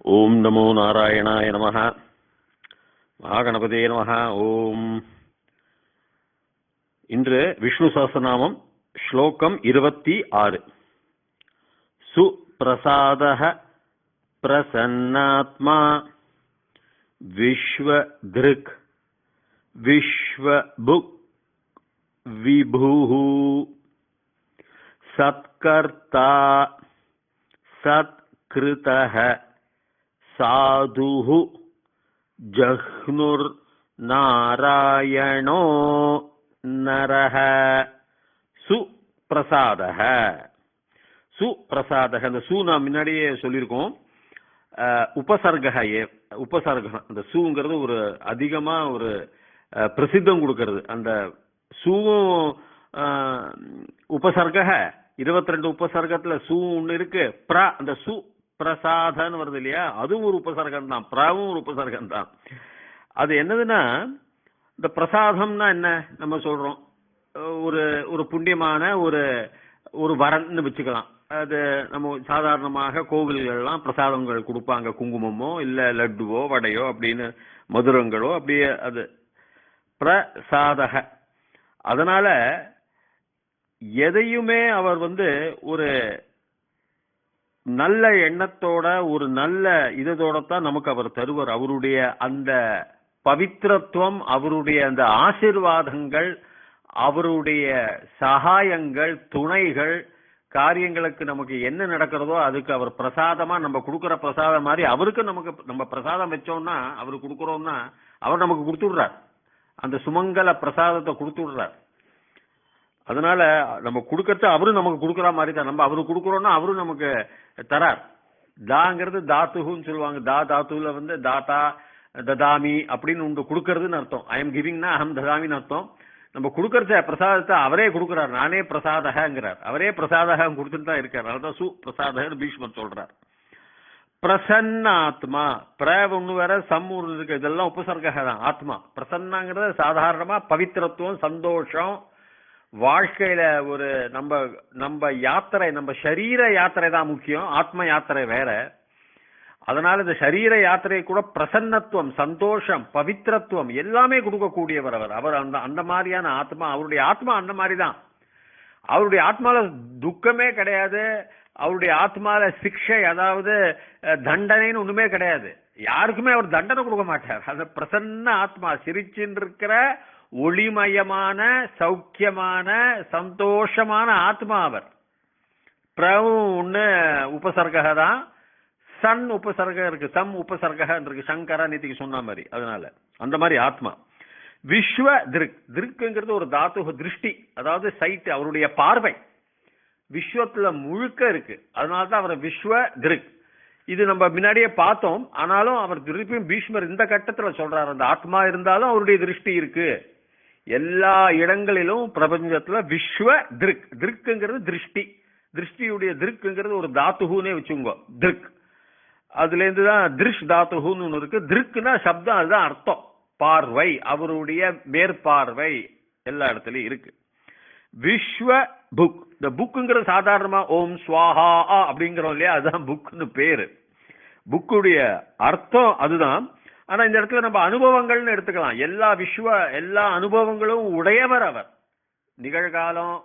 ஓம் நமோ நாராயணாய நமஹ. மகாகணபதியே நமஹ. ஓம். இன்று விஷ்ணு சஹஸ்ரநாமம் ஸ்லோகம் 26. சுப்ரசாதஹ பிரசன்னாத்மா விஸ்வத்ருக் விஸ்வபுக் விபுஹு சத்கர்த்தா சத்கிருதஹ சாதுஹு ஜஹ்னுர் நாராயணோ நரஹ. சுப்ரசாதஹ. சுப்ரசாதஹ, அந்த சு நான் முன்னாடியே சொல்லியிருக்கோம். உபசர்கம் அந்த சூங்கிறது ஒரு அதிகமா ஒரு பிரசித்தம் கொடுக்கிறது. அந்த சூவும் உபசர்க 22 உபசர்க்கத்துல சூ ஒண்ணு இருக்கு. அந்த சு பிரசாதன்னு வருது இல்லையா, அதுவும் ஒரு உபசர்க்கம் தான், பிரவும் ஒரு உபசர்க்கம் தான். அது என்னதுன்னா, இந்த பிரசாதம்னா என்ன நம்ம சொல்றோம், ஒரு ஒரு புண்ணியமான ஒரு ஒரு வரன்னு வச்சுக்கலாம். அது நம்ம சாதாரணமாக கோவில்கள்லாம் பிரசாதங்கள் கொடுப்பாங்க, குங்குமமோ இல்ல லட்டுவோ வடையோ அப்படின்னு, மதுரங்களோ அப்படியே, அது பிரசாதக. அதனால எதையுமே அவர் ஒரு நல்ல எண்ணத்தோட ஒரு நல்ல இதோட தான் நமக்கு அவர் தருவார். அவருடைய அந்த பவித்திரத்துவம், அவருடைய அந்த ஆசீர்வாதங்கள், அவருடைய சகாயங்கள், துணைகள், காரியங்களுக்கு நமக்கு என்ன நடக்கிறதோ அதுக்கு அவர் பிரசாதமா நம்ம கொடுக்கிற பிரசாதம் மாதிரி அவருக்கு நமக்கு நம்ம பிரசாதம் வச்சோம்னா, அவருக்கு கொடுக்குறோம்னா அவர் நமக்கு கொடுத்துடுறார். அந்த சுமங்கல பிரசாதத்தை கொடுத்துடுறார். அதனால நம்ம கொடுக்கறது அவரும் நமக்கு கொடுக்குற மாதிரி தான். நம்ம அவருக்கு கொடுக்குறோம்னா அவரும் நமக்கு தரார். தாங்கிறது தாத்துன்னு சொல்லுவாங்க. தாத்துல தாத்தா ததாமி அப்படின்னு உண்டு, கொடுக்கறதுன்னு அர்த்தம். ஐ எம் கிவிங்னா அஹம் ததாமின்னு அர்த்தம். நம்ம கொடுக்கறத பிரசாதத்தை அவரே கொடுக்குறார். நானே பிரசாதகங்கிறார். அவரே பிரசாதகம் கொடுத்துட்டு தான் இருக்கார். அதான் சு பிரசாதகர் பீஷ்மர் சொல்றார். பிரசன்னாத்மா, ஒண்ணு வேற, சம் ஒண்ணு இருக்கு. இதெல்லாம் உபசர்க தான். ஆத்மா பிரசன்னாங்கிறது சாதாரணமா பவித்திரத்துவம், சந்தோஷம், வாழ்க்கையில ஒரு நம்ம யாத்திரை, நம்ம சரீர யாத்திரை தான் முக்கியம், ஆத்ம யாத்திரை வேற. அதனால இந்த சரீர யாத்திரை கூட பிரசன்னத்துவம், சந்தோஷம், பவித்திரத்துவம் எல்லாமே கொடுக்கக்கூடியவர் அவர். அவர் அந்த மாதிரியான ஆத்மா. அவருடைய ஆத்மா அந்த மாதிரி தான். அவருடைய ஆத்மால துக்கமே கிடையாது. அவருடைய ஆத்மால சிக்ஷை, அதாவது தண்டனைன்னு ஒண்ணுமே கிடையாது. யாருக்குமே அவர் தண்டனை கொடுக்க மாட்டார். அந்த பிரசன்ன ஆத்மா, சிரிச்சின்னு இருக்கிற ஒளிமயமான சௌக்கியமான சந்தோஷமான ஆத்மா அவர். ஒண்ணு உபசர்க தான். சன் உபசர்க இருக்கு, சம் உபசர்க இருக்கு. சங்கரா நீதிக்கு சொன்ன மாதிரி. அதனால அந்த மாதிரி ஆத்மா. விஸ்வ திருக், திருக்குங்கிறது ஒரு தாத்து, திருஷ்டி, அதாவது சைட், அவருடைய பார்வை விஸ்வத்துல முழுக்க இருக்கு. அதனாலதான் அவர் விஸ்வ திருக். இது நம்ம முன்னாடியே பார்த்தோம். ஆனாலும் அவர் திருப்பியும் பீஷ்மர் இந்த கட்டத்துல சொல்றாரு, அந்த ஆத்மா இருந்தாலும் அவருடைய திருஷ்டி இருக்கு எல்லா இடங்களிலும் பிரபஞ்சத்துல. விஸ்வ திருக், திருக்குங்கிறது திருஷ்டி, திருஷ்டியுடைய திருக்குங்கிறது ஒரு தாத்துகுன்னே வச்சுங்க. திருக், அதுல இருந்துதான் திருஷ் தாத்துகுன்னு ஒண்ணு இருக்கு. திருக்குன்னா சப்தம், அதுதான் அர்த்தம், பார்வை, அவருடைய மேற்பார்வை எல்லா இடத்துலயும் இருக்கு. விஸ்வ புக், இந்த புக்குங்கிறது சாதாரணமா ஓம் ஸ்வாஹா அப்படிங்கிறோம் இல்லையா, அதுதான் புக்னு பேரு. புக்குடைய அர்த்தம் அதுதான். ஆனா இந்த இடத்துல நம்ம அனுபவங்கள்னு எடுத்துக்கலாம். எல்லா அனுபவங்களும் உடையவர் அவர். நிகழ்காலம்,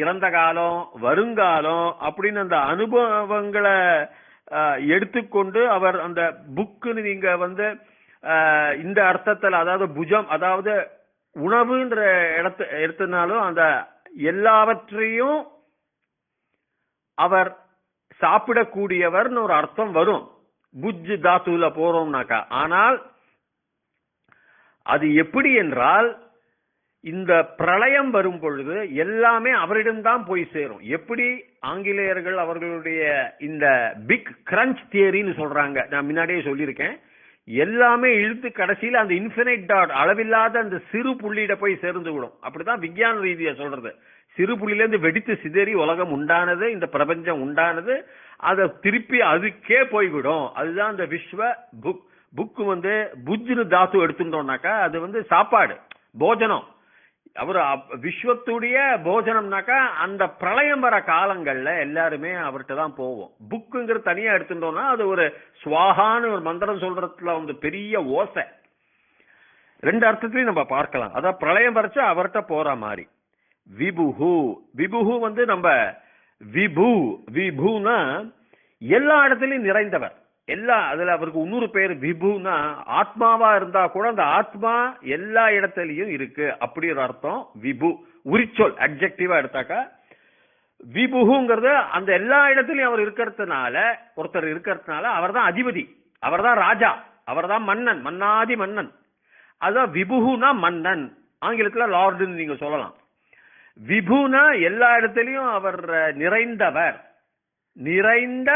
இறந்த காலம், வருங்காலம் அப்படின்னு அந்த அனுபவங்களை எடுத்துக்கொண்டு அவர் அந்த புக்குன்னு நீங்க இந்த அர்த்தத்துல, அதாவது புஜம், அதாவது உணவுன்ற எடுத்தனாலும் அந்த எல்லாவற்றையும் அவர் சாப்பிடக்கூடியவர்னு ஒரு அர்த்தம் வரும் புஜ் தாத்துல போறோம்னாக்கா. ஆனால் அது எப்படி என்றால், இந்த பிரளயம் வரும் பொழுது எல்லாமே அவரிடம்தான் போய் சேரும். எப்படி ஆங்கிலேயர்கள் அவர்களுடைய இந்த பிக் கிரன்ச் தியரின்னு சொல்றாங்க, நான் முன்னாடியே சொல்லியிருக்கேன். எல்லாமே இழுத்து கடைசியில அந்த இன்ஃபினைட் டாட், அளவில்லாத அந்த சிறு புள்ளியிட போய் சேர்ந்து விடும். அப்படிதான் விஞ்ஞான ரீதியா சொல்றது. சிறு புள்ளியில இருந்து வெடித்து சிதறி உலகம் உண்டானது, இந்த பிரபஞ்சம் உண்டானது, அதை திருப்பி அதுக்கே போய்விடும். அதுதான் அந்த விஸ்வ புக். புக்கு புஜ்னு தாத்து எடுத்துட்டோம்னாக்கா அது சாப்பாடு, போஜனம். அவர் விஸ்வத்துடைய போஜனம்னாக்கா அந்த பிரளயம் வர காலங்கள்ல எல்லாருமே அவர்கிட்ட தான் போவோம். புக்குங்கிறது தனியா எடுத்துட்டோம்னா அது ஒரு ஸ்வாகான்னு ஒரு மந்திரம் சொல்றதுல வந்து பெரிய ஓசை. ரெண்டு அர்த்தத்திலையும் நம்ம பார்க்கலாம். அதான் பிரளயம் வரைச்சா அவர்கிட்ட போற மாதிரி. விபுகு, விபுகு வந்து நம்ம விபு, விபுனா எல்லா இடத்துலயும் நிறைந்தவர். அதுல அவருக்கு இன்னொரு பேர் விபுனா ஆத்மாவா இருந்தா கூட அந்த ஆத்மா எல்லா இடத்துலயும் இருக்கு அப்படி ஒரு அர்த்தம். விபு உரிச்சொல் அட்ஜெக்டிவா எடுத்தாக்கா விபுங்கிறது அந்த எல்லா இடத்துலயும் அவர் இருக்கிறதுனால, ஒருத்தர் இருக்கிறதுனால அவர் தான் அதிபதி, அவர் தான் ராஜா, அவர் தான் மன்னன், மன்னாதி மன்னன். அதான் விபுனா மன்னன், ஆங்கிலத்துல லார்டுன்னு நீங்க சொல்லலாம். விபுனா எல்லா இடத்துலயும் அவர் நிறைந்தவர், நிறைந்த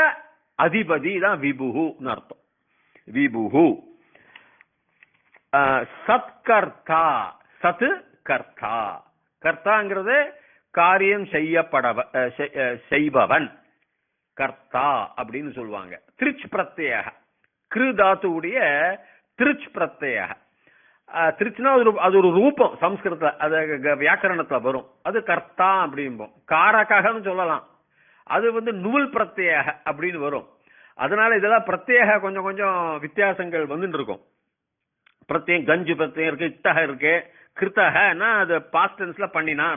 அதிபதி தான் விபுன்னு அர்த்தம். விபுகு. சத்கர்த்தா, சத் கர்த்தா, கர்த்தாங்கிறது காரியம் செய்பவன், கர்த்தா அப்படின்னு சொல்லுவாங்க. திருச் பிரத்யேக, கிரு தாத்துவுடைய திருச் பிரத்யேக. திருச்சுனா அது ஒரு ரூபம், சம்ஸ்கிருதத்துல அது வியாக்கரணத்துல வரும், அது கர்த்தா அப்படிம்போம். காரகன்னு சொல்லலாம், அது வந்து நுவல் பிரத்யேக அப்படின்னு வரும். அதனால இதெல்லாம் பிரத்யேக கொஞ்சம் கொஞ்சம் வித்தியாசங்கள் வந்துட்டு இருக்கும். பிரத்யேகம் கஞ்சு பிரத்யேகம் இருக்கு, இத்தக இருக்கு. கிருத்தகனா அது பாஸ்ட் டென்ஸ்ல பண்ணினா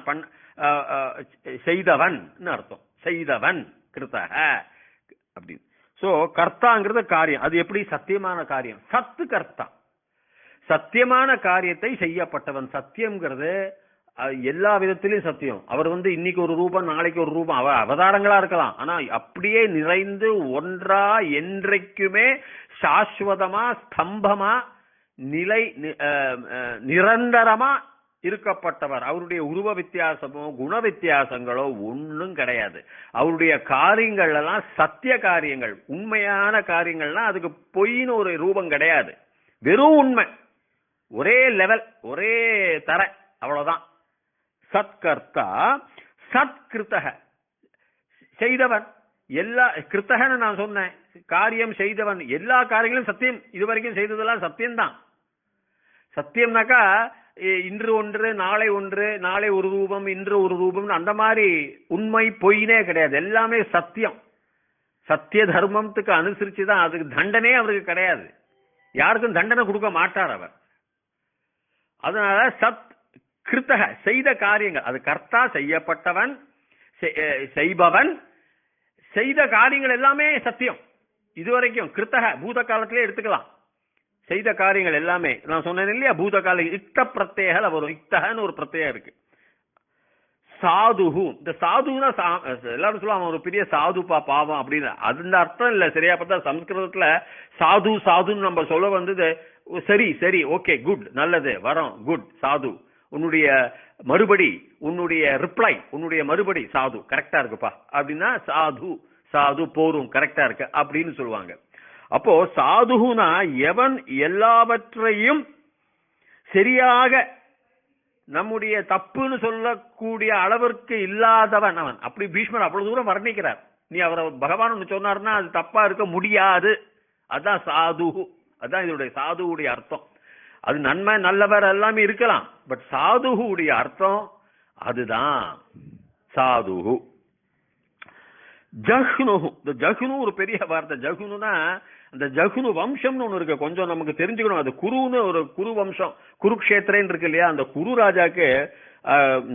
செய்தவன் அர்த்தம், செய்தவன் கிருத்தக அப்படின்னு. சோ கர்த்தாங்கிறது காரியம், அது எப்படி சத்தியமான காரியம், சத்து கர்த்தா, சத்தியமான காரியத்தை செய்யப்பட்டவன். சத்தியம்ங்கிறது எல்லா விதத்திலையும் சத்தியம். அவர் வந்து இன்னைக்கு ஒரு ரூபம் நாளைக்கு ஒரு ரூபம் அவதாரங்களா இருக்கலாம், ஆனா அப்படியே நிறைந்து ஒன்றா என்றைக்குமே சாஸ்வதமா ஸ்தம்பமா நிரந்தரமா இருக்கப்பட்டவர். அவருடைய உருவ வித்தியாசமோ குண வித்தியாசங்களோ ஒன்னும் கிடையாது. அவருடைய காரியங்கள் எல்லாம் சத்திய காரியங்கள், உண்மையான காரியங்கள்லாம். அதுக்கு பொய்ன்னு ஒரு ரூபம் கிடையாது, வெறும் உண்மை, ஒரே லெவல், ஒரே தர, அவ்வளவுதான். சத்கர்த்தா, சத்கிருத்தக செய்தவன். எல்லா கிருத்தகன்னு நான் சொன்னேன், காரியம் செய்தவன், எல்லா காரியங்களும் சத்தியம். இதுவரைக்கும் செய்ததெல்லாம் சத்தியம்தான். சத்தியம்னாக்கா இன்று ஒன்று நாளை ஒன்று, நாளை ஒரு ரூபம் இன்று ஒரு ரூபம், அந்த மாதிரி உண்மை பொய்னே கிடையாது, எல்லாமே சத்தியம். சத்திய தர்மத்துக்கு அனுசரிச்சுதான், அதுக்கு தண்டனே அவருக்கு கிடையாது, யாருக்கும் தண்டனை கொடுக்க மாட்டார் அவர். அதனால சத் கிருத்தக செய்த காரியங்கள், அது கர்த்தா செய்யப்பட்டவன், செய்பவன், செய்த காரியங்கள் எல்லாமே சத்தியம். இதுவரைக்கும் கிருத்தக பூத காலத்திலே எடுத்துக்கலாம், செய்த காரியங்கள் எல்லாமே. நான் சொன்னேன் இல்லையா, பூத கால இக்த பிரத்யேக வரும், இக்தகன்னு ஒரு பிரத்யேகம் இருக்கு. சாதுகு, இந்த சாதுன்னா எல்லாரும் சொல்லுவாங்க ஒரு பெரிய சாதுப்பா பாவம் அப்படின்னு, அந்த அர்த்தம் இல்ல. சரியா பார்த்தா சம்ஸ்கிருதத்துல சாது சாதுன்னு நம்ம சொல்ல வந்தது, சரி சரி ஓகே குட் நல்லது வரோம் குட் சாது, உன்னுடைய மறுபடி, உன்னுடைய ரிப்ளை, உன்னுடைய மறுபடி சாது கரெக்டா இருக்குப்பா அப்படின்னா சாது, சாது போரும் கரெக்டா இருக்கு அப்படின்னு சொல்லுவாங்க. அப்போ சாதுகுனா எவன் எல்லாவற்றையும் சரியாக நம்முடைய தப்புன்னு சொல்லக்கூடிய அளவிற்கு இல்லாதவன் அவன். அப்படி பீஷ்மர் அவ்வளவு தூரம் வர்ணிக்கிறார். நீ அவரை பகவான் சொன்னார்னா அது தப்பா இருக்க முடியாது, அதான் சாது, அதான் இதனுடைய சாதுவுடைய அர்த்தம். அது நன்மை நல்லவர் எல்லாமே இருக்கலாம், பட் சாதுவுடைய அர்த்தம் அதுதான். சாதுகு. ஜஹ்னுஹு, இந்த ஜஹ்னு ஒரு பெரிய வார்த்தை. ஜஹ்னுனா அந்த ஜஹ்னு வம்சம்னு ஒண்ணு இருக்கு, கொஞ்சம் நமக்கு தெரிஞ்சுக்கணும். அது குருன்னு ஒரு குரு வம்சம், குருக்ஷேத்திரன் இருக்கு இல்லையா, அந்த குரு ராஜாக்கு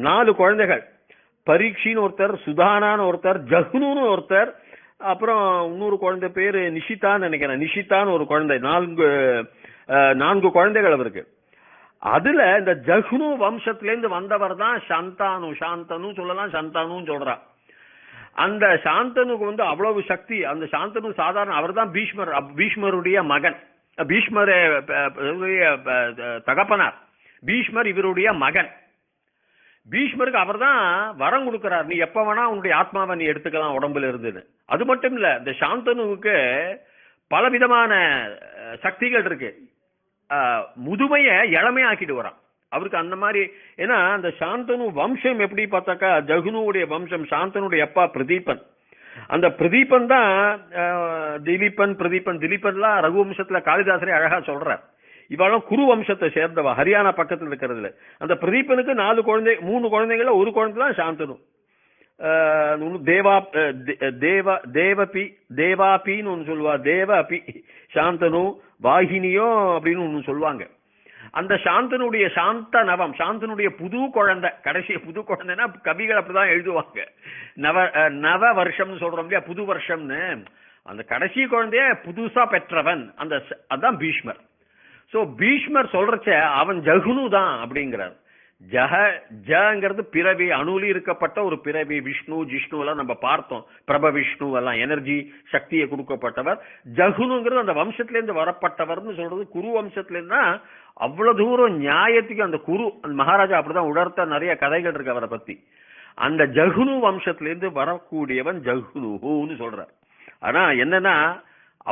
4 குழந்தைகள். பரீட்சின்னு ஒருத்தர், சுதானான்னு ஒருத்தர், ஜஹ்னுன்னு ஒருத்தர், அப்புறம் இன்னொரு குழந்தை பேரு நிஷிதான்னு நினைக்கிறேன், நிஷிதான்னு ஒரு குழந்தை. 4 குழந்தைகள் அவருக்கு. அதுல இந்த ஜஹ்னு வம்சத்திலேருந்து வந்தவர் தான் சாந்தானு. சாந்தனு சொல்லலாம், சந்தானு சொல்றா. அந்த சாந்தனுக்கு வந்து அவ்வளவு சக்தி. அந்த சாந்தனு சாதாரண, அவர் தான் பீஷ்மர், பீஷ்மருடைய மகன், பீஷ்மர் தகப்பனார், பீஷ்மர் இவருடைய மகன். பீஷ்மருக்கு அவர் தான் வரம் கொடுக்கிறார், நீ எப்ப வேணா உன்னுடைய ஆத்மாவை நீ எடுத்துக்கலாம் உடம்புல இருந்துன்னு. அது மட்டும் இல்ல, இந்த சாந்தனுவுக்கு பலவிதமான சக்திகள் இருக்கு. முதுமைய இளமையாக்கிட்டு வரான் அவருக்கு அந்த மாதிரி. ஏன்னா அந்த சாந்தனு வம்சம் எப்படி பார்த்தாக்கா, ஜஹ்னுடைய வம்சம், சாந்தனுடைய அப்பா பிரதீபன். அந்த பிரதீபன் தான் திலீபன், பிரதீபன், திலீபன்லாம் ரகுவம்சத்துல காளிதாசரே அழகா சொல்றார். இவளும் குரு வம்சத்தை சேர்ந்தவா, ஹரியானா பக்கத்தில் இருக்கிறதுல. அந்த பிரதீபனுக்கு 4 குழந்தை, 3 குழந்தைகள ஒரு குழந்தை தான் சாந்தனு. தேவாபின்னு ஒண்ணு சொல்லுவா, தேவ அபி சாந்தனு வாகினியோ அப்படின்னு ஒண்ணு சொல்லுவாங்க. அந்த சாந்தனுடைய சாந்த நவம், சாந்தனுடைய புது குழந்தை, கடைசி புது குழந்தைன்னா கவிகள் அப்படிதான் எழுதுவாங்க. நவ வருஷம்னு சொல்றோம் இல்லையா, புது வருஷம்னு. அந்த கடைசி குழந்தைய புதுசா பெற்றவன் அதான் பீஷ்மர். சோ பீஷ்மர் சொல்றச்ச அவன் ஜகுனு தான் அப்படிங்கிறார். ஜங்கிறது பிறவி, அணுலி இருக்கப்பட்ட ஒரு பிறவி. விஷ்ணு ஜிஷ்ணு எல்லாம் நம்ம பார்த்தோம், பிரப விஷ்ணு எல்லாம் எனர்ஜி சக்தியை கொடுக்கப்பட்டவர். ஜகுனுங்கிறது அந்த வம்சத்திலேருந்து வரப்பட்டவர்னு சொல்றது. குரு வம்சத்திலேருந்து அவ்வளவு தூரம் நியாயத்துக்கு அந்த குரு, அந்த மகாராஜா அப்படிதான் உணர்த்த நிறைய கதைகள் இருக்கு அவரை பத்தி. அந்த ஜகுனு வம்சத்திலேருந்து வரக்கூடியவன் ஜகுனுன்னு சொல்றார். ஆனா என்னன்னா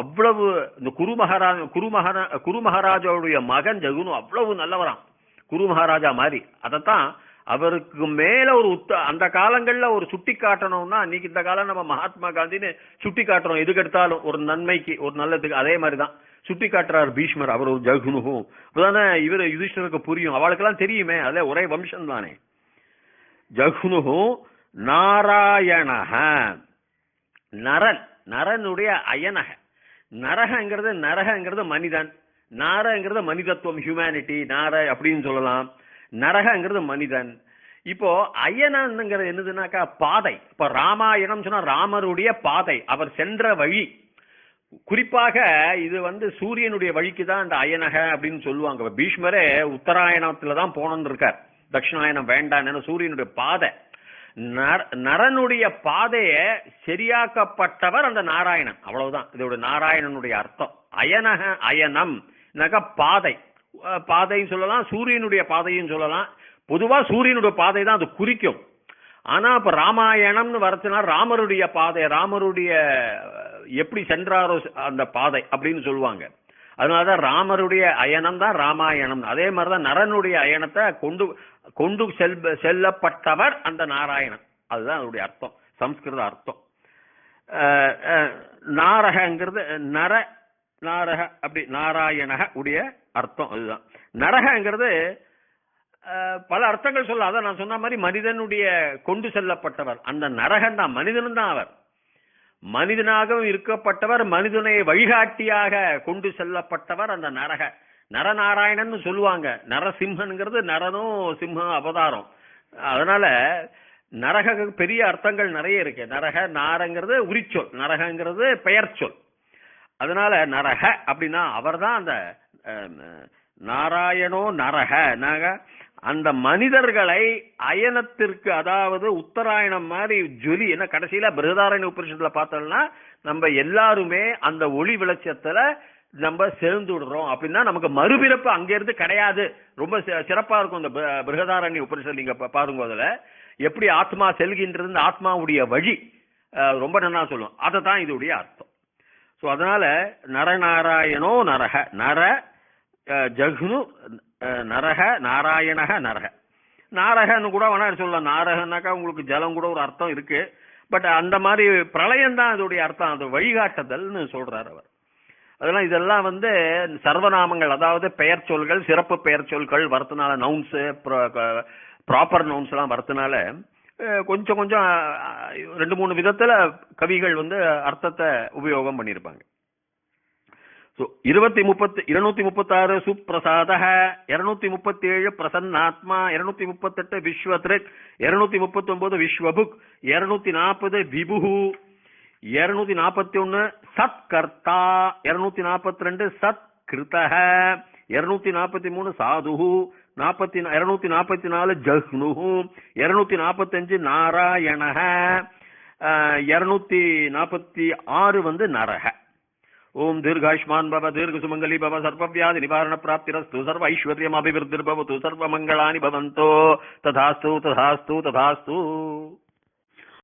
அவ்வளவு இந்த குரு மகாராஜாவுடைய மகன் ஜகுனு அவ்வளவு நல்லவராம், குரு மகாராஜா மாதிரி. அதத்தான் அவருக்கு மேல ஒரு அந்த காலங்கள்ல ஒரு சுட்டி காட்டணும்னா, இன்னைக்கு இந்த காலம் நம்ம மகாத்மா காந்தின்னு சுட்டி காட்டுறோம் எதுக்கு எடுத்தாலும், ஒரு நன்மைக்கு ஒரு நல்லதுக்கு. அதே மாதிரிதான் சுட்டி காட்டுறார் பீஷ்மர், அவர் ஒரு ஜகுனுகும். அப்பதானே இவரு யுதிஷ்டருக்கு புரியும், அவளுக்கெல்லாம் தெரியுமே, அதுல ஒரே வம்சம் தானே. ஜகுனுகும் நாராயணஹ, நரன், நரனுடைய அயனக. நரகங்கிறது மனிதன், நாரங்கிறது மனிதத்துவம், ஹியூமனிட்டி, நார அப்படின்னு சொல்லலாம். நரகங்கிறது மனிதன். இப்போ அயனங்கிறது என்னதுன்னாக்கா பாதை. இப்ப ராமாயணம் சொன்னா ராமருடைய பாதை, அவர் சென்ற வழி. குறிப்பாக இது சூரியனுடைய வழிக்கு தான் இந்த அயனக அப்படின்னு சொல்லுவாங்க. பீஷ்மரே உத்தராயணத்துலதான் போனன்னு இருக்கார், தட்சிணாயனம் வேண்டாம், சூரியனுடைய பாதை. நரனுடைய பாதைய சரியாக்கப்பட்டவர் அந்த நாராயணன், அவ்வளவுதான் இதோட நாராயணனுடைய அர்த்தம். அயனக அயனம் பாதை, பாதைன்னு சொல்லலாம், சூரியனுடைய பாதையும் சொல்லலாம். பொதுவா சூரியனுடைய பாதை தான் அது குறிக்கும். ஆனா இப்ப ராமாயணம்னு வரச்சுனா ராமருடைய பாதை, ராமருடைய எப்படி சென்றாரோ அந்த பாதை அப்படின்னு சொல்லுவாங்க. அதனாலதான் ராமருடைய அயனம் தான் ராமாயணம். அதே மாதிரிதான் நரனுடைய அயனத்தை கொண்டு செல்லப்பட்டவர் அந்த நாராயணன், அதுதான் அதனுடைய அர்த்தம், சம்ஸ்கிருத அர்த்தம். நாரகங்கிறது நாரக அப்படி நாராயணக உடைய அர்த்தம் அதுதான். நரகங்கிறது பல அர்த்தங்கள் சொல்ல, அதான் நான் சொன்ன மாதிரி மனிதனுடைய கொண்டு செல்லப்பட்டவர் அந்த நரகன் தான். மனிதனும் தான் அவர், மனிதனாகவும் இருக்கப்பட்டவர், மனிதனை வழிகாட்டியாக கொண்டு செல்லப்பட்டவர் அந்த நரக. நரநாராயணன் சொல்லுவாங்க. நரசிம்ஹன்ங்கிறது நரனும் சிம்மம் அவதாரம். அதனால நரக பெரிய அர்த்தங்கள் நிறைய இருக்கு. நரக நாரங்கிறது உரிச்சொல், நரகங்கிறது பெயர் சொல். அதனால நரக அப்படின்னா அவர் தான் அந்த நாராயணோ நரக. அந்த மனிதர்களை அயனத்திற்கு, அதாவது உத்தராயணம் மாதிரி ஜொலி. என்ன கடைசியில பிருஹதாரண்ய உபனிஷத்துல பார்த்தோம்னா நம்ம எல்லாருமே அந்த ஒளி வெளிச்சத்துல நம்ம சேர்ந்து விடுறோம் அப்படின்னா நமக்கு மறுபிறப்பு அங்க இருந்து கிடையாது. ரொம்ப சிறப்பா இருக்கும் இந்த பிருஹதாரண்ய உபனிஷத்து. நீங்க பாருங்க அதுல எப்படி ஆத்மா செல்கின்றது, ஆத்மாவுடைய வழி ரொம்ப நல்லா சொல்லும். அதை தான் இதோடைய அர்த்தம். சோ அதனால நரநாராயணோ நரக, நர ஜகுனு நரக, நாராயணக நரக. நாரகன்னு கூட வேணா சொல்லலாம். நாரகனாக்கா உங்களுக்கு ஜலம் கூட ஒரு அர்த்தம் இருக்கு. பட் அந்த மாதிரி பிரளயம் தான் அதோடைய அர்த்தம், அது வழிகாட்டுதல்னு சொல்றாரு அவர். அதெல்லாம் இதெல்லாம் சர்வநாமங்கள், அதாவது பெயர் சொல்கள், சிறப்பு பெயர் சொல்கள் வரதுனால, நவுன்ஸ் ப்ராப்பர் நவுன்ஸ் எல்லாம் வரதுனால கொஞ்சம் 2-3 விதத்துல கவிகள் அர்த்தத்தை உபயோகம் பண்ணியிருப்பாங்க. 236 சுப்பிரசாத, 237 பிரசன்னாத்மா, 238 விஸ்வத்ரிக், 239 விஸ்வபுக், 240 விபுஹு, 241 சத்கர்த்தா, 242 சத்கிருதஹ, 243 சாதுஹு, 244 ஜஹ்னுஹு, 245 நாராயணஹ, 246 நரஹ. ஓம் தீர்காயுஷ்மான் பவ, தீர்க சுமங்கலி பவ, சர்வவியாதி நிவாரண பிராப்திரஸ்து, சர்வ ஐஸ்வர்யம் அபிவிருத்திர்பவது, சர்வ மங்களானி பவந்தோ. ததாஸ்து ததாஸ்து ததாஸ்து.